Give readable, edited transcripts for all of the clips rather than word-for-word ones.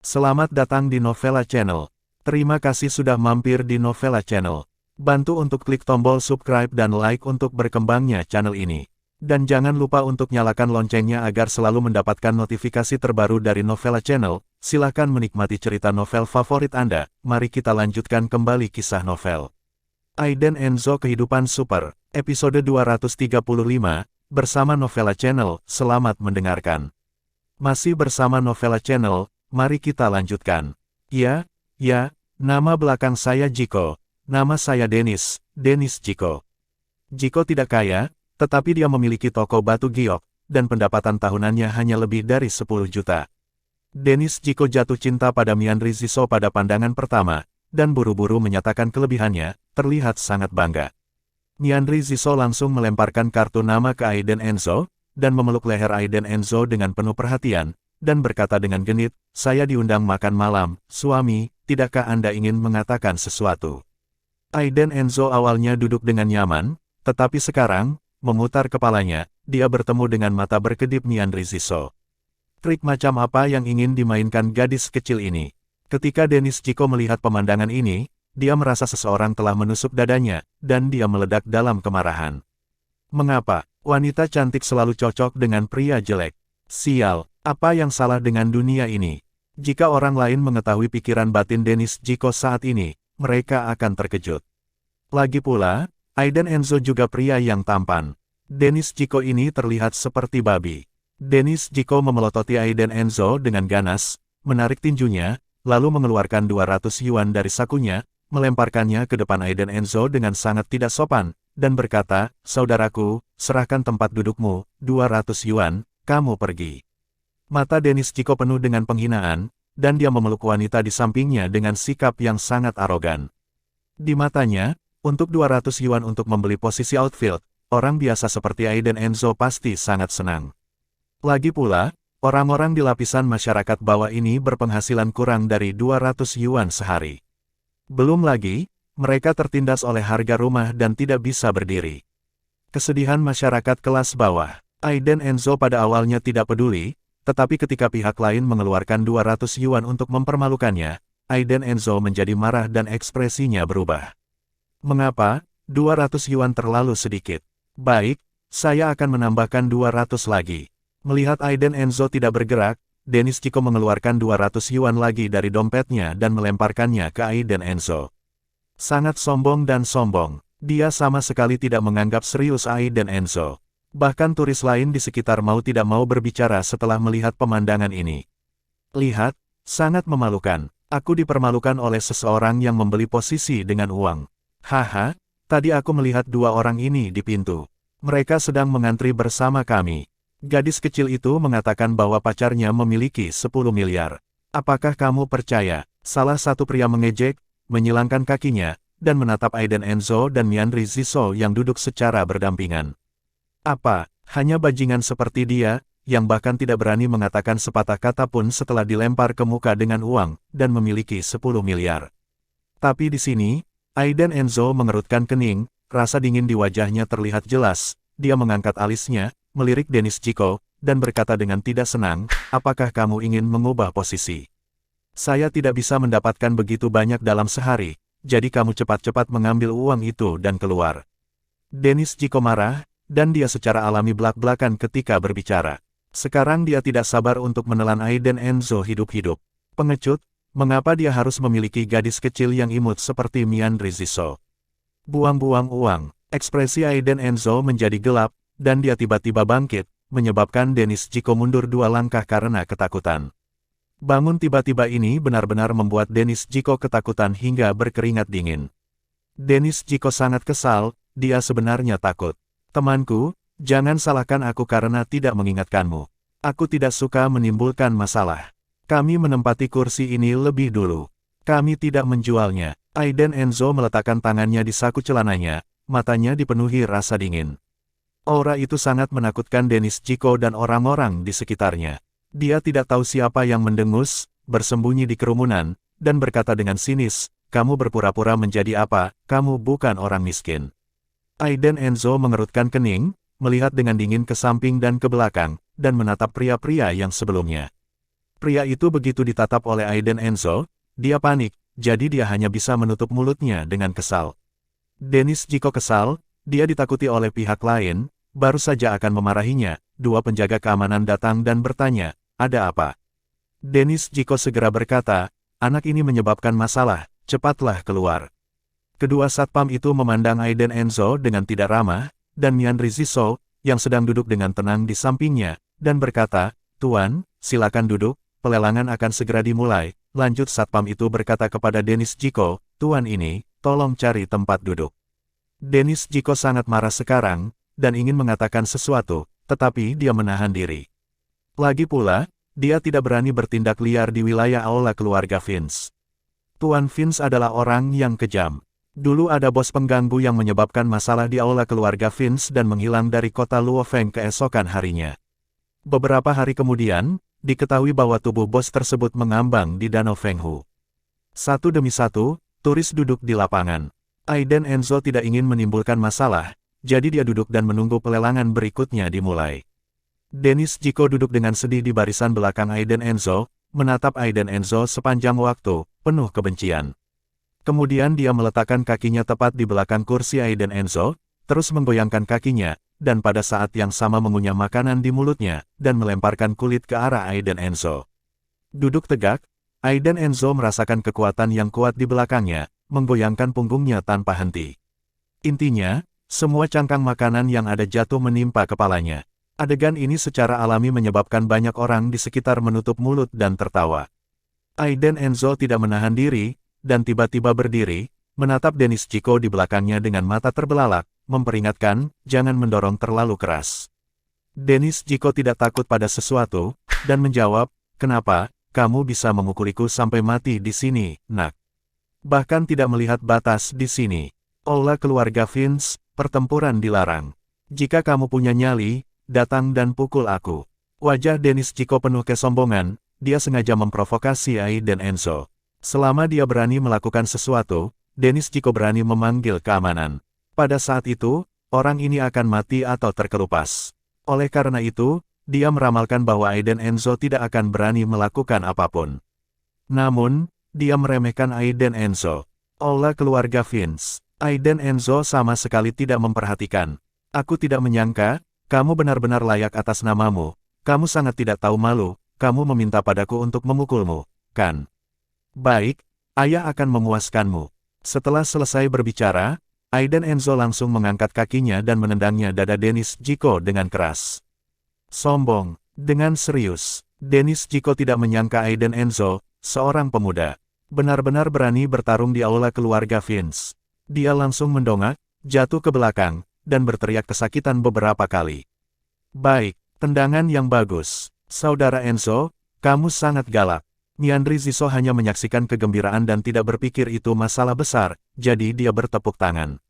Selamat datang di Novella Channel. Terima kasih sudah mampir di Novella Channel. Bantu untuk klik tombol subscribe dan like untuk berkembangnya channel ini. Dan jangan lupa untuk nyalakan loncengnya agar selalu mendapatkan notifikasi terbaru dari Novella Channel. Silahkan menikmati cerita novel favorit Anda. Mari kita lanjutkan kembali kisah novel Aiden Enzo Kehidupan Super, episode 235, bersama Novella Channel. Selamat mendengarkan. Masih bersama Novella Channel. Mari kita lanjutkan. Ya, nama belakang saya Jiko. Nama saya Dennis Jiko. Jiko tidak kaya, tetapi dia memiliki toko batu giok, dan pendapatan tahunannya hanya lebih dari 10 juta. Dennis Jiko jatuh cinta pada Mianri Ziso pada pandangan pertama, dan buru-buru menyatakan kelebihannya, terlihat sangat bangga. Mianri Ziso langsung melemparkan kartu nama ke Aiden Enzo, dan memeluk leher Aiden Enzo dengan penuh perhatian, dan berkata dengan genit, "Saya diundang makan malam, suami, tidakkah Anda ingin mengatakan sesuatu?" Aiden Enzo awalnya duduk dengan nyaman, tetapi sekarang, memutar kepalanya, dia bertemu dengan mata berkedip Mianri Ziso. Trik macam apa yang ingin dimainkan gadis kecil ini? Ketika Dennis Jiko melihat pemandangan ini, dia merasa seseorang telah menusuk dadanya, dan dia meledak dalam kemarahan. Mengapa wanita cantik selalu cocok dengan pria jelek? Sial! Apa yang salah dengan dunia ini? Jika orang lain mengetahui pikiran batin Dennis Jiko saat ini, mereka akan terkejut. Lagi pula, Aiden Enzo juga pria yang tampan. Dennis Jiko ini terlihat seperti babi. Dennis Jiko memelototi Aiden Enzo dengan ganas, menarik tinjunya, lalu mengeluarkan 200 yuan dari sakunya, melemparkannya ke depan Aiden Enzo dengan sangat tidak sopan, dan berkata, "Saudaraku, serahkan tempat dudukmu, 200 yuan, kamu pergi." Mata Dennis Jiko penuh dengan penghinaan, dan dia memeluk wanita di sampingnya dengan sikap yang sangat arogan. Di matanya, untuk 200 yuan untuk membeli posisi outfield, orang biasa seperti Aiden Enzo pasti sangat senang. Lagi pula, orang-orang di lapisan masyarakat bawah ini berpenghasilan kurang dari 200 yuan sehari. Belum lagi, mereka tertindas oleh harga rumah dan tidak bisa berdiri. Kesedihan masyarakat kelas bawah. Aiden Enzo pada awalnya tidak peduli, tetapi ketika pihak lain mengeluarkan 200 yuan untuk mempermalukannya, Aiden Enzo menjadi marah dan ekspresinya berubah. "Mengapa? 200 yuan terlalu sedikit. Baik, saya akan menambahkan 200 lagi." Melihat Aiden Enzo tidak bergerak, Dennis Jiko mengeluarkan 200 yuan lagi dari dompetnya dan melemparkannya ke Aiden Enzo. Sangat sombong dan sombong, dia sama sekali tidak menganggap serius Aiden Enzo. Bahkan turis lain di sekitar mau tidak mau berbicara setelah melihat pemandangan ini. "Lihat, sangat memalukan. Aku dipermalukan oleh seseorang yang membeli posisi dengan uang. Haha, tadi aku melihat dua orang ini di pintu. Mereka sedang mengantri bersama kami." Gadis kecil itu mengatakan bahwa pacarnya memiliki 10 miliar. "Apakah kamu percaya?" Salah satu pria mengejek, menyilangkan kakinya, dan menatap Aiden Enzo dan Mianri Ziso yang duduk secara berdampingan. Apa, hanya bajingan seperti dia, yang bahkan tidak berani mengatakan sepatah kata pun setelah dilempar ke muka dengan uang, dan memiliki 10 miliar. Tapi di sini, Aiden Enzo mengerutkan kening, rasa dingin di wajahnya terlihat jelas, dia mengangkat alisnya, melirik Dennis Jiko, dan berkata dengan tidak senang, "Apakah kamu ingin mengubah posisi? Saya tidak bisa mendapatkan begitu banyak dalam sehari, jadi kamu cepat-cepat mengambil uang itu dan keluar." Dennis Jiko marah, dan dia secara alami belak-belakan ketika berbicara. Sekarang dia tidak sabar untuk menelan Aiden Enzo hidup-hidup. Pengecut, mengapa dia harus memiliki gadis kecil yang imut seperti Mianri Ziso? Buang-buang uang. Ekspresi Aiden Enzo menjadi gelap, dan dia tiba-tiba bangkit, menyebabkan Dennis Jiko mundur 2 langkah karena ketakutan. Bangun tiba-tiba ini benar-benar membuat Dennis Jiko ketakutan hingga berkeringat dingin. Dennis Jiko sangat kesal, dia sebenarnya takut. "Temanku, jangan salahkan aku karena tidak mengingatkanmu. Aku tidak suka menimbulkan masalah. Kami menempati kursi ini lebih dulu. Kami tidak menjualnya." Aiden Enzo meletakkan tangannya di saku celananya, matanya dipenuhi rasa dingin. Aura itu sangat menakutkan Dennis Jiko dan orang-orang di sekitarnya. Dia tidak tahu siapa yang mendengus, bersembunyi di kerumunan, dan berkata dengan sinis, kamu berpura-pura menjadi apa, kamu bukan orang miskin. Aiden Enzo mengerutkan kening, melihat dengan dingin ke samping dan ke belakang, dan menatap pria-pria yang sebelumnya. Pria itu begitu ditatap oleh Aiden Enzo, dia panik, jadi dia hanya bisa menutup mulutnya dengan kesal. Dennis Jiko kesal, dia ditakuti oleh pihak lain, baru saja akan memarahinya, dua penjaga keamanan datang dan bertanya, ada apa? Dennis Jiko segera berkata, anak ini menyebabkan masalah, cepatlah keluar. Kedua satpam itu memandang Aiden Enzo dengan tidak ramah, dan Mianri Zisou, yang sedang duduk dengan tenang di sampingnya, dan berkata, Tuan, silakan duduk, pelelangan akan segera dimulai. Lanjut satpam itu berkata kepada Dennis Jiko, Tuan ini, tolong cari tempat duduk. Dennis Jiko sangat marah sekarang, dan ingin mengatakan sesuatu, tetapi dia menahan diri. Lagi pula, dia tidak berani bertindak liar di wilayah aula keluarga Vince. Tuan Vince adalah orang yang kejam. Dulu ada bos pengganggu yang menyebabkan masalah di aula keluarga Vince dan menghilang dari kota Luofeng keesokan harinya. Beberapa hari kemudian, diketahui bahwa tubuh bos tersebut mengambang di Danau Fenghu. Satu demi satu, turis duduk di lapangan. Aiden Enzo tidak ingin menimbulkan masalah, jadi dia duduk dan menunggu pelelangan berikutnya dimulai. Dennis Jiko duduk dengan sedih di barisan belakang Aiden Enzo, menatap Aiden Enzo sepanjang waktu, penuh kebencian. Kemudian dia meletakkan kakinya tepat di belakang kursi Aiden Enzo, terus menggoyangkan kakinya, dan pada saat yang sama mengunyah makanan di mulutnya, dan melemparkan kulit ke arah Aiden Enzo. Duduk tegak, Aiden Enzo merasakan kekuatan yang kuat di belakangnya, menggoyangkan punggungnya tanpa henti. Intinya, semua cangkang makanan yang ada jatuh menimpa kepalanya. Adegan ini secara alami menyebabkan banyak orang di sekitar menutup mulut dan tertawa. Aiden Enzo tidak menahan diri, dan tiba-tiba berdiri, menatap Dennis Jiko di belakangnya dengan mata terbelalak, memperingatkan, jangan mendorong terlalu keras. Dennis Jiko tidak takut pada sesuatu, dan menjawab, kenapa, kamu bisa memukuliku sampai mati di sini, nak? Bahkan tidak melihat batas di sini. Aula keluarga Vince, pertempuran dilarang. Jika kamu punya nyali, datang dan pukul aku. Wajah Dennis Jiko penuh kesombongan, dia sengaja memprovokasi Aiden Enzo. Selama dia berani melakukan sesuatu, Dennis Jiko berani memanggil keamanan. Pada saat itu, orang ini akan mati atau terkelupas. Oleh karena itu, dia meramalkan bahwa Aiden Enzo tidak akan berani melakukan apapun. Namun, dia meremehkan Aiden Enzo. Aula keluarga Vince. Aiden Enzo sama sekali tidak memperhatikan. Aku tidak menyangka, kamu benar-benar layak atas namamu. Kamu sangat tidak tahu malu, kamu meminta padaku untuk memukulmu, kan? Baik, ayah akan memuaskanmu. Setelah selesai berbicara, Aiden Enzo langsung mengangkat kakinya dan menendangnya dada Dennis Jiko dengan keras. Sombong, dengan serius, Dennis Jiko tidak menyangka Aiden Enzo, seorang pemuda, benar-benar berani bertarung di aula keluarga Vince. Dia langsung mendongak, jatuh ke belakang, dan berteriak kesakitan beberapa kali. Baik, tendangan yang bagus. Saudara Enzo, kamu sangat galak. Mianri Zisou hanya menyaksikan kegembiraan dan tidak berpikir itu masalah besar, jadi dia bertepuk tangan.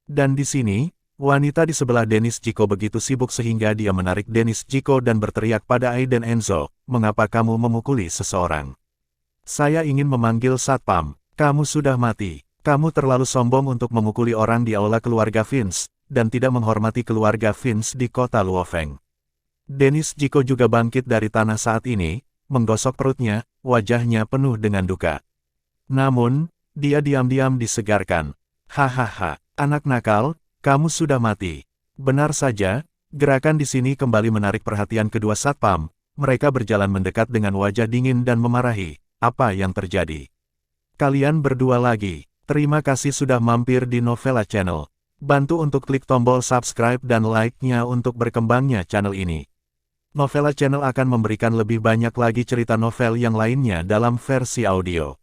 Dan di sini, wanita di sebelah Dennis Jiko begitu sibuk sehingga dia menarik Dennis Jiko dan berteriak pada Aiden Enzo, mengapa kamu memukuli seseorang? Saya ingin memanggil satpam, kamu sudah mati. Kamu terlalu sombong untuk memukuli orang di aula keluarga Vince, dan tidak menghormati keluarga Vince di kota Luofeng. Dennis Jiko juga bangkit dari tanah saat ini, menggosok perutnya, wajahnya penuh dengan duka. Namun, dia diam-diam disegarkan. Hahaha, anak nakal, kamu sudah mati. Benar saja, gerakan di sini kembali menarik perhatian kedua satpam, mereka berjalan mendekat dengan wajah dingin dan memarahi, apa yang terjadi? Kalian berdua lagi, terima kasih sudah mampir di Novella Channel. Bantu untuk klik tombol subscribe dan like-nya untuk berkembangnya channel ini. Novella Channel akan memberikan lebih banyak lagi cerita novel yang lainnya dalam versi audio.